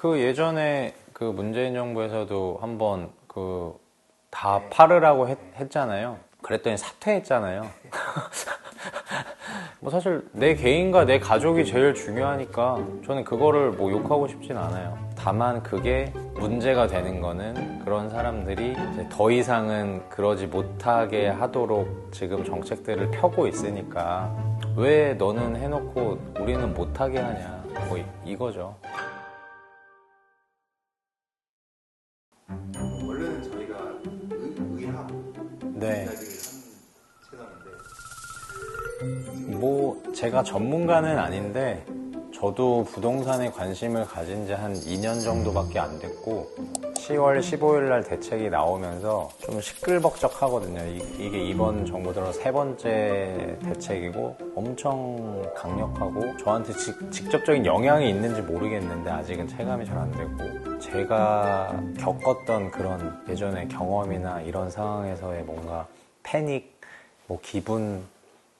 그 예전에 그 문재인 정부에서도 한번 그 다 팔으라고 했잖아요. 그랬더니 사퇴했잖아요. 뭐 사실 내 개인과 내 가족이 제일 중요하니까 저는 그거를 뭐 욕하고 싶진 않아요. 다만 그게 문제가 되는 거는 그런 사람들이 이제 더 이상은 그러지 못하게 하도록 지금 정책들을 펴고 있으니까 왜 너는 해놓고 우리는 못하게 하냐, 뭐 이거죠. 원래는 저희가 의학 네. 이야기를 하는 채널인데 뭐 제가 전문가는 아닌데 저도 부동산에 관심을 가진 지 한 2년 정도밖에 안 됐고 10월 15일 날 대책이 나오면서 좀 시끌벅적하거든요. 이게 이번 정부 들어 세 번째 대책이고 엄청 강력하고 저한테 직접적인 영향이 있는지 모르겠는데 아직은 체감이 잘 안 되고 제가 겪었던 그런 예전의 경험이나 이런 상황에서의 뭔가 패닉, 뭐 기분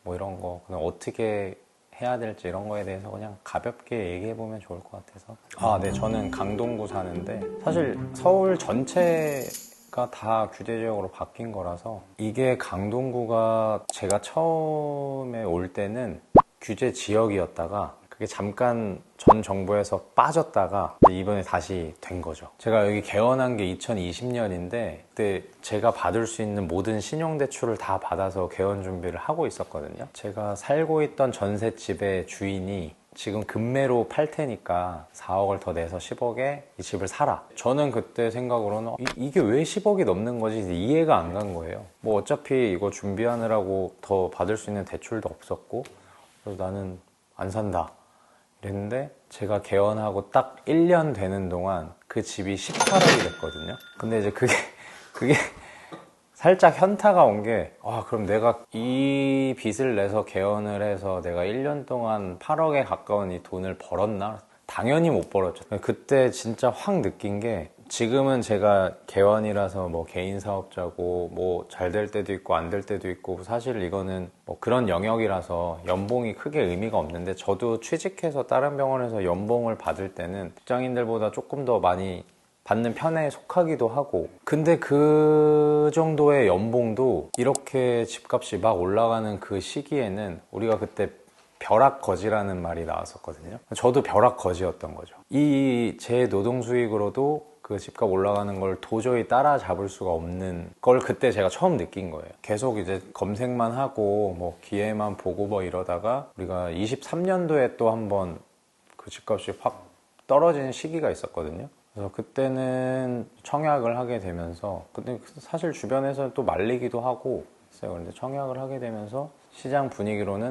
뭐 이런 거 그냥 어떻게 해야 될지 이런 거에 대해서 그냥 가볍게 얘기해보면 좋을 것 같아서. 네, 저는 강동구 사는데 사실 서울 전체가 다 규제지역으로 바뀐 거라서 이게 강동구가 제가 처음에 올 때는 규제 지역이었다가 그게 잠깐 전 정부에서 빠졌다가 이번에 다시 된 거죠. 제가 여기 개원한 게 2020년인데 그때 제가 받을 수 있는 모든 신용대출을 다 받아서 개원 준비를 하고 있었거든요. 제가 살고 있던 전셋집의 주인이 지금 급매로 팔 테니까 4억을 더 내서 10억에 이 집을 사라. 저는 그때 생각으로는 이게 왜 10억이 넘는 거지 이해가 안 간 거예요. 뭐 어차피 이거 준비하느라고 더 받을 수 있는 대출도 없었고 그래서 나는 안 산다. 이랬는데 제가 개원하고 딱 1년 되는 동안 그 집이 18억이 됐거든요. 근데 이제 그게 살짝 현타가 온 게 그럼 내가 이 빚을 내서 개원을 해서 내가 1년 동안 8억에 가까운 이 돈을 벌었나? 당연히 못 벌었죠. 그때 진짜 확 느낀 게 지금은 제가 개원이라서 뭐 개인 사업자고 뭐 잘 될 때도 있고 안 될 때도 있고 사실 이거는 뭐 그런 영역이라서 연봉이 크게 의미가 없는데 저도 취직해서 다른 병원에서 연봉을 받을 때는 직장인들보다 조금 더 많이 받는 편에 속하기도 하고 근데 그 정도의 연봉도 이렇게 집값이 막 올라가는 그 시기에는 우리가 그때 벼락거지라는 말이 나왔었거든요. 저도 벼락거지였던 거죠. 이 제 노동 수익으로도 그 집값 올라가는 걸 도저히 따라잡을 수가 없는 걸 그때 제가 처음 느낀 거예요. 계속 이제 검색만 하고 뭐 기회만 보고 뭐 이러다가 우리가 23년도에 또 한번 그 집값이 확 떨어지는 시기가 있었거든요. 그래서 그때는 청약을 하게 되면서 근데 사실 주변에서는 또 말리기도 하고 있어요. 그런데 청약을 하게 되면서 시장 분위기로는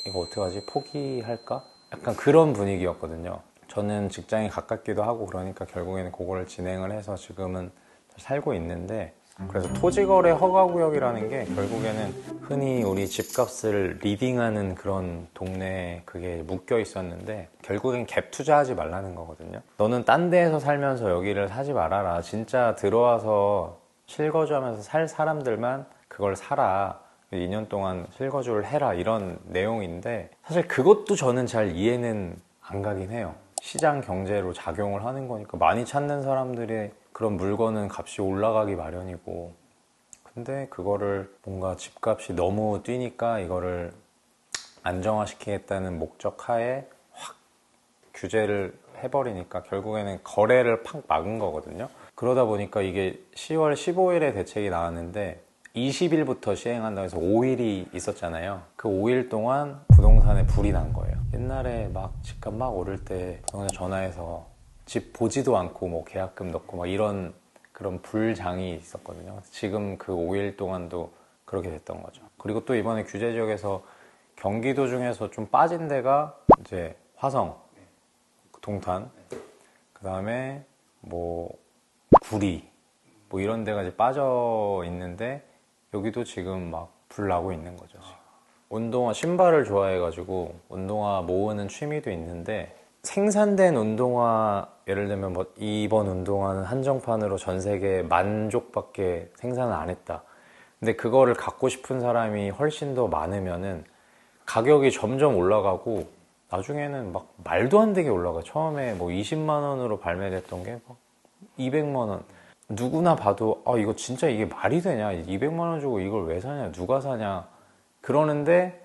이거 어떡하지? 포기할까? 약간 그런 분위기였거든요. 저는 직장이 가깝기도 하고 그러니까 결국에는 그거를 진행을 해서 지금은 살고 있는데 그래서 토지거래 허가구역이라는 게 결국에는 흔히 우리 집값을 리딩하는 그런 동네에 그게 묶여 있었는데 결국엔 갭 투자하지 말라는 거거든요. 너는 딴 데에서 살면서 여기를 사지 말아라. 진짜 들어와서 실거주하면서 살 사람들만 그걸 사라. 2년 동안 실거주를 해라 이런 내용인데 사실 그것도 저는 잘 이해는 안 가긴 해요. 시장 경제로 작용을 하는 거니까 많이 찾는 사람들의 그런 물건은 값이 올라가기 마련이고 근데 그거를 뭔가 집값이 너무 뛰니까 이거를 안정화시키겠다는 목적 하에 확 규제를 해버리니까 결국에는 거래를 팍 막은 거거든요. 그러다 보니까 이게 10월 15일에 대책이 나왔는데 20일부터 시행한다고 해서 5일이 있었잖아요. 그 5일 동안 부동산에 불이 난 거예요. 옛날에 막 집값 막 오를 때 부동산 전화해서 집 보지도 않고 뭐 계약금 넣고 막 이런 그런 불장이 있었거든요. 지금 그 5일 동안도 그렇게 됐던 거죠. 그리고 또 이번에 규제 지역에서 경기도 중에서 좀 빠진 데가 이제 화성, 동탄, 그 다음에 뭐 구리 뭐 이런 데가 이제 빠져 있는데 여기도 지금 막 불 나고 있는 거죠. 지금. 운동화 신발을 좋아해가지고 운동화 모으는 취미도 있는데 생산된 운동화 예를 들면 뭐 이번 운동화는 한정판으로 전 세계 10,000족밖에 생산을 안 했다. 근데 그거를 갖고 싶은 사람이 훨씬 더 많으면은 가격이 점점 올라가고 나중에는 막 말도 안 되게 올라가. 처음에 뭐 20만 원으로 발매됐던 게 막 200만 원. 누구나 봐도 아 이거 진짜 이게 말이 되냐? 200만 원 주고 이걸 왜 사냐? 누가 사냐? 그러는데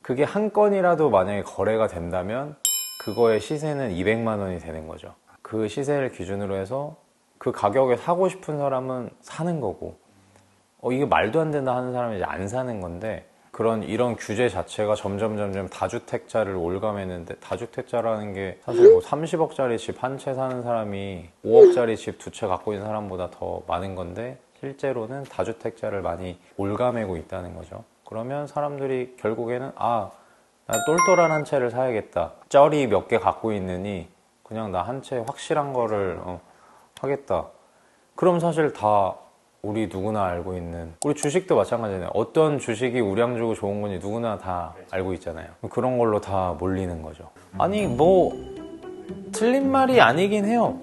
그게 한 건이라도 만약에 거래가 된다면 그거의 시세는 200만 원이 되는 거죠. 그 시세를 기준으로 해서 그 가격에 사고 싶은 사람은 사는 거고, 이게 말도 안 된다 하는 사람은 이제 안 사는 건데, 이런 규제 자체가 점점 다주택자를 올가매는데, 다주택자라는 게 사실 뭐 30억짜리 집 한 채 사는 사람이 5억짜리 집 두 채 갖고 있는 사람보다 더 많은 건데, 실제로는 다주택자를 많이 올가매고 있다는 거죠. 그러면 사람들이 결국에는 나 똘똘한 한 채를 사야겠다. 쩌리 몇 개 갖고 있느니 그냥 나 한 채 확실한 거를 하겠다. 그럼 사실 다 우리 누구나 알고 있는, 우리 주식도 마찬가지잖아요. 어떤 주식이 우량주고 좋은 건지 누구나 다 알고 있잖아요. 그런 걸로 다 몰리는 거죠. 아니 뭐 틀린 말이 아니긴 해요.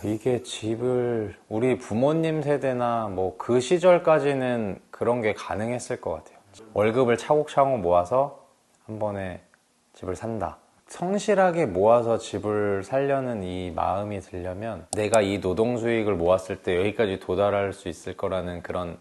이게 집을 우리 부모님 세대나 뭐 그 시절까지는 그런 게 가능했을 것 같아요. 월급을 차곡차곡 모아서 한 번에 집을 산다. 성실하게 모아서 집을 살려는 이 마음이 들려면 내가 이 노동 수익을 모았을 때 여기까지 도달할 수 있을 거라는 그런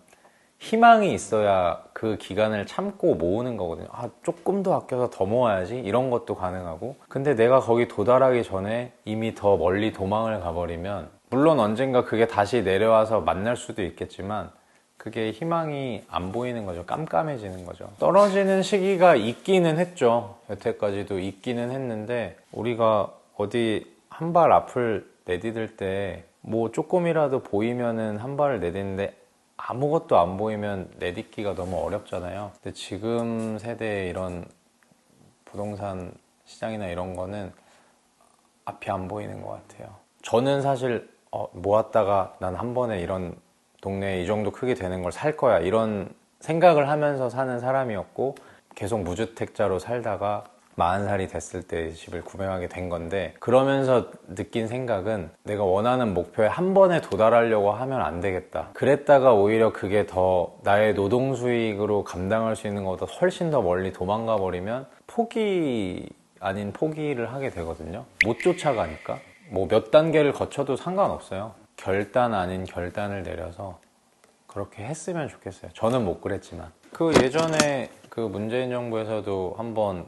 희망이 있어야 그 기간을 참고 모으는 거거든요. 조금 더 아껴서 더 모아야지, 이런 것도 가능하고. 근데 내가 거기 도달하기 전에 이미 더 멀리 도망을 가버리면, 물론 언젠가 그게 다시 내려와서 만날 수도 있겠지만 그게 희망이 안 보이는 거죠. 깜깜해지는 거죠. 떨어지는 시기가 있기는 했죠. 여태까지도 있기는 했는데, 우리가 어디 한 발 앞을 내디딜 때 뭐 조금이라도 보이면은 한 발을 내딛는데 아무것도 안 보이면 내딛기가 너무 어렵잖아요. 근데 지금 세대의 이런 부동산 시장이나 이런 거는 앞이 안 보이는 것 같아요. 저는 사실 모았다가 난 한 번에 이런 동네에 이 정도 크기 되는 걸 살 거야, 이런 생각을 하면서 사는 사람이었고, 계속 무주택자로 살다가 40살이 됐을 때 집을 구매하게 된 건데, 그러면서 느낀 생각은 내가 원하는 목표에 한 번에 도달하려고 하면 안 되겠다. 그랬다가 오히려 그게 더 나의 노동 수익으로 감당할 수 있는 것보다 훨씬 더 멀리 도망가 버리면 포기 아닌 포기를 하게 되거든요. 못 쫓아가니까. 뭐 몇 단계를 거쳐도 상관없어요. 결단 아닌 결단을 내려서 그렇게 했으면 좋겠어요. 저는 못 그랬지만. 예전에 문재인 정부에서도 한번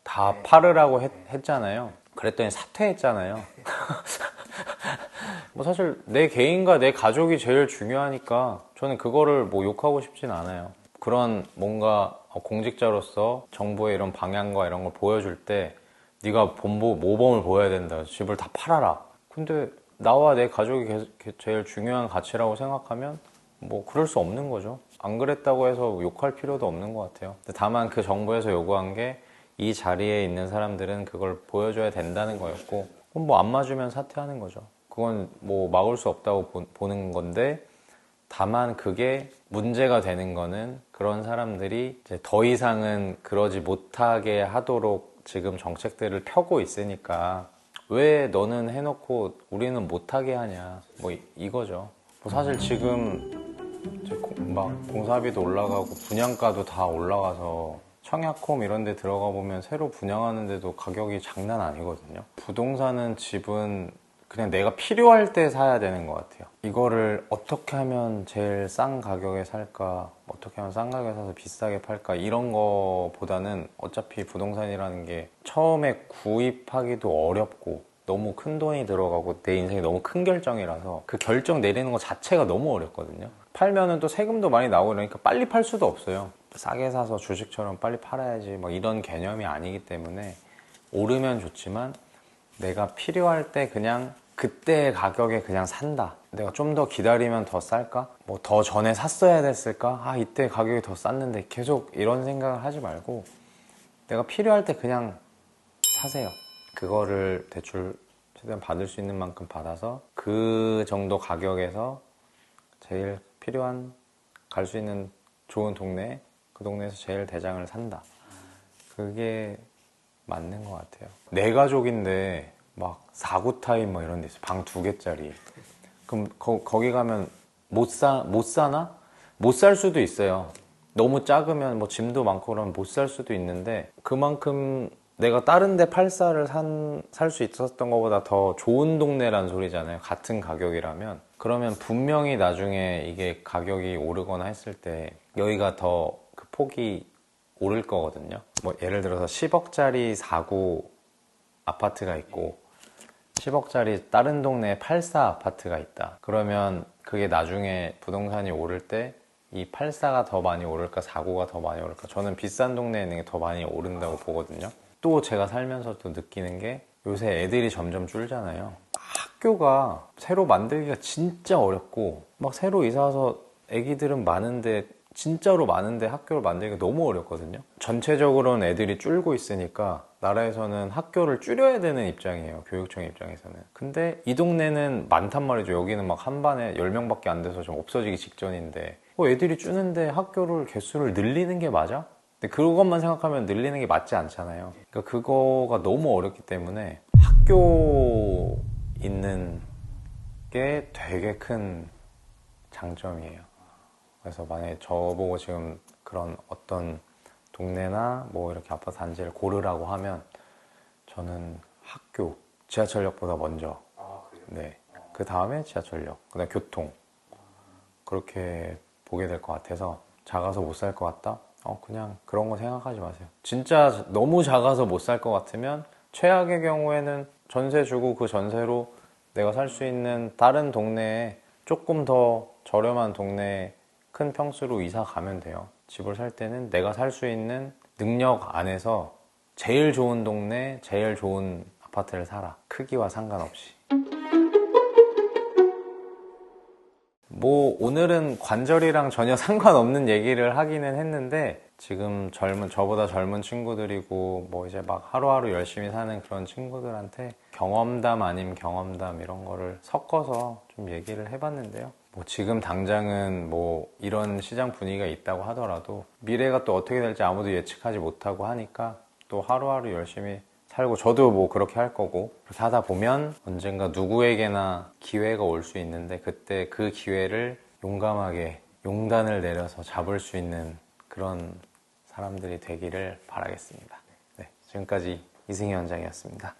다 팔으라고 했잖아요. 그랬더니 사퇴했잖아요. 뭐 사실 내 개인과 내 가족이 제일 중요하니까 저는 그거를 뭐 욕하고 싶진 않아요. 그런 뭔가 공직자로서 정부의 이런 방향과 이런 걸 보여줄 때 네가 모범을 보여야 된다. 집을 다 팔아라. 근데 나와 내 가족이 제일 중요한 가치라고 생각하면 뭐 그럴 수 없는 거죠. 안 그랬다고 해서 욕할 필요도 없는 것 같아요. 다만 그 정부에서 요구한 게 이 자리에 있는 사람들은 그걸 보여줘야 된다는 거였고, 뭐 안 맞으면 사퇴하는 거죠. 그건 뭐 막을 수 없다고 보는 건데, 다만 그게 문제가 되는 거는 그런 사람들이 이제 더 이상은 그러지 못하게 하도록 지금 정책들을 펴고 있으니까 왜 너는 해놓고 우리는 못하게 하냐, 뭐 이거죠. 뭐 사실 지금 막 공사비도 올라가고 분양가도 다 올라가서 청약홈 이런 데 들어가 보면 새로 분양하는데도 가격이 장난 아니거든요. 부동산은, 집은 그냥 내가 필요할 때 사야 되는 것 같아요. 이거를 어떻게 하면 제일 싼 가격에 살까, 어떻게 하면 싼 가격에 사서 비싸게 팔까, 이런 거보다는 어차피 부동산이라는 게 처음에 구입하기도 어렵고 너무 큰 돈이 들어가고 내 인생이 너무 큰 결정이라서 그 결정 내리는 것 자체가 너무 어렵거든요. 팔면은 또 세금도 많이 나오고 이러니까 빨리 팔 수도 없어요. 싸게 사서 주식처럼 빨리 팔아야지 막 이런 개념이 아니기 때문에 오르면 좋지만 내가 필요할 때 그냥 그때의 가격에 그냥 산다. 내가 좀 더 기다리면 더 쌀까? 뭐 더 전에 샀어야 됐을까? 이때 가격이 더 쌌는데, 계속 이런 생각을 하지 말고 내가 필요할 때 그냥 사세요. 그거를 대출 최대한 받을 수 있는 만큼 받아서 그 정도 가격에서 제일 필요한, 갈 수 있는 좋은 동네, 그 동네에서 제일 대장을 산다. 그게 맞는 것 같아요. 내 가족인데 막 4구 타임 뭐 이런 데 있어. 방 2개짜리. 그럼 거기 가면 못 사나? 못 살 수도 있어요. 너무 작으면 뭐 짐도 많고 그러면 못 살 수도 있는데, 그만큼 내가 다른 데 팔사를 살 수 있었던 것보다 더 좋은 동네란 소리잖아요. 같은 가격이라면. 그러면 분명히 나중에 이게 가격이 오르거나 했을 때 여기가 더 그 폭이 오를 거거든요. 뭐 예를 들어서 10억짜리 4구 아파트가 있고 10억짜리 다른 동네에 84 아파트가 있다. 그러면 그게 나중에 부동산이 오를 때 이 84가 더 많이 오를까 4구가 더 많이 오를까? 저는 비싼 동네에 있는 게 더 많이 오른다고 보거든요. 또 제가 살면서 또 느끼는 게 요새 애들이 점점 줄잖아요. 학교가 새로 만들기가 진짜 어렵고 막 새로 이사 와서 애기들은 많은데 진짜로 많은데 학교를 만들기가 너무 어렵거든요. 전체적으로는 애들이 줄고 있으니까 나라에서는 학교를 줄여야 되는 입장이에요. 교육청 입장에서는. 근데 이 동네는 많단 말이죠. 여기는 막 한 반에 10명밖에 안 돼서 좀 없어지기 직전인데 애들이 주는데 학교를 개수를 늘리는 게 맞아? 근데 그것만 생각하면 늘리는 게 맞지 않잖아요. 그러니까 그거가 너무 어렵기 때문에 학교 있는 게 되게 큰 장점이에요. 그래서 만약에 저보고 지금 그런 어떤 동네나 뭐 이렇게 아파트 단지를 고르라고 하면 저는 학교, 지하철역보다 먼저. 아, 그래요? 네. 그 다음에 지하철역, 그 다음에 교통. 그렇게 보게 될 것 같아서 작아서 못 살 것 같다? 그냥 그런 거 생각하지 마세요. 진짜 너무 작아서 못 살 것 같으면 최악의 경우에는 전세 주고 그 전세로 내가 살 수 있는 다른 동네에 조금 더 저렴한 동네에 큰 평수로 이사 가면 돼요. 집을 살 때는 내가 살 수 있는 능력 안에서 제일 좋은 동네, 제일 좋은 아파트를 사라. 크기와 상관없이. 뭐 오늘은 관절이랑 전혀 상관없는 얘기를 하기는 했는데 지금 저보다 젊은 친구들이고 뭐 이제 막 하루하루 열심히 사는 그런 친구들한테 경험담 아닌 경험담 이런 거를 섞어서 좀 얘기를 해봤는데요. 뭐 지금 당장은 뭐 이런 시장 분위기가 있다고 하더라도 미래가 또 어떻게 될지 아무도 예측하지 못하고 하니까 또 하루하루 열심히 살고 저도 뭐 그렇게 할 거고 그렇게 하다 보면 언젠가 누구에게나 기회가 올 수 있는데 그때 그 기회를 용감하게 용단을 내려서 잡을 수 있는 그런 사람들이 되기를 바라겠습니다. 네, 지금까지 이승희 원장이었습니다.